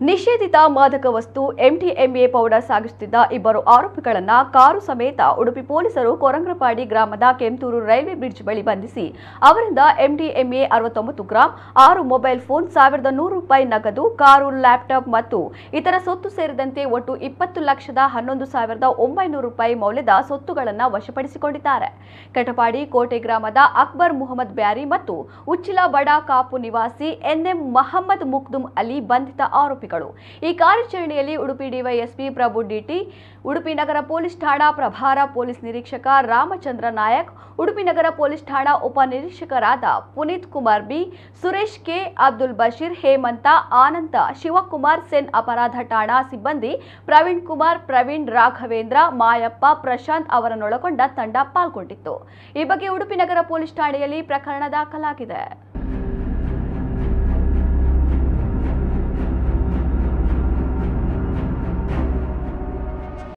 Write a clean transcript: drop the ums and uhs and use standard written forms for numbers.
ನಿಷೇಧಿತ ಮಾದಕ ವಸ್ತು ಎಂಡಿಎಂಎ ಪೌಡರ್ ಸಾಗಿಸುತ್ತಿದ್ದ ಇಬ್ಬರು ಆರೋಪಿಗಳನ್ನು ಕಾರು ಸಮೇತ ಉಡುಪಿ ಪೊಲೀಸರು ಕೊರಂಗ್ರಪಾಡಿ ಗ್ರಾಮದ ಕೆಂತೂರು ರೈಲ್ವೆ ಬ್ರಿಡ್ಜ್ ಬಳಿ ಬಂಧಿಸಿ ಅವರಿಂದ ಎಂಡಿಎಂಎ 69 ಗ್ರಾಂ, 6 ಮೊಬೈಲ್ ಫೋನ್, 1100 ರೂಪಾಯಿ ನಗದು, ಕಾರು, ಲ್ಯಾಪ್ಟಾಪ್ ಮತ್ತು ಇತರ ಸೊತ್ತು ಸೇರಿದಂತೆ ಒಟ್ಟು 20,11,900 ರೂಪಾಯಿ ಮೌಲ್ಯದ ಸೊತ್ತುಗಳನ್ನು ವಶಪಡಿಸಿಕೊಂಡಿದ್ದಾರೆ. ಕಟಪಾಡಿ ಕೋಟೆ ಗ್ರಾಮದ ಅಕ್ಬರ್ ಮುಹಮ್ಮದ್ ಬ್ಯಾರಿ ಮತ್ತು ಉಚ್ಚಿಲ ಬಡ ಕಾಪು ನಿವಾಸಿ ಎನ್ಎಂ ಮಹಮ್ಮದ್ ಮುಕ್ದುಮ್ ಅಲಿ ಬಂಧಿತ ಆರೋಪಿಗಳು. ಈ ಕಾರ್ಯಾಚರಣೆಯಲ್ಲಿ ಉಡುಪಿ ಡಿವೈಎಸ್ಪಿ ಪ್ರಭು ಡಿಟಿ, ಉಡುಪಿ ನಗರ ಪೊಲೀಸ್ ಠಾಣಾ ಪ್ರಭಾರ ಪೊಲೀಸ್ ನಿರೀಕ್ಷಕ ರಾಮಚಂದ್ರ ನಾಯಕ್, ಉಡುಪಿ ನಗರ ಪೊಲೀಸ್ ಠಾಣಾ ಉಪ ನಿರೀಕ್ಷಕರಾದ ಪುನೀತ್ ಕುಮಾರ್ ಬಿ, ಸುರೇಶ್ ಕೆ, ಅಬ್ದುಲ್ ಬಶೀರ್, ಹೇಮಂತ, ಆನಂದ, ಶಿವಕುಮಾರ್ ಸೆನ್, ಅಪರಾಧ ಠಾಣಾ ಸಿಬ್ಬಂದಿ ಪ್ರವೀಣ್ ಕುಮಾರ್, ಪ್ರವೀಣ್, ರಾಘವೇಂದ್ರ, ಮಾಯಪ್ಪ, ಪ್ರಶಾಂತ್ ಅವರನ್ನೊಳಗೊಂಡ ತಂಡ ಪಾಲ್ಗೊಂಡಿತ್ತು. ಈ ಬಗ್ಗೆ ಉಡುಪಿ ನಗರ ಪೊಲೀಸ್ ಠಾಣೆಯಲ್ಲಿ ಪ್ರಕರಣ ದಾಖಲಾಗಿದೆ.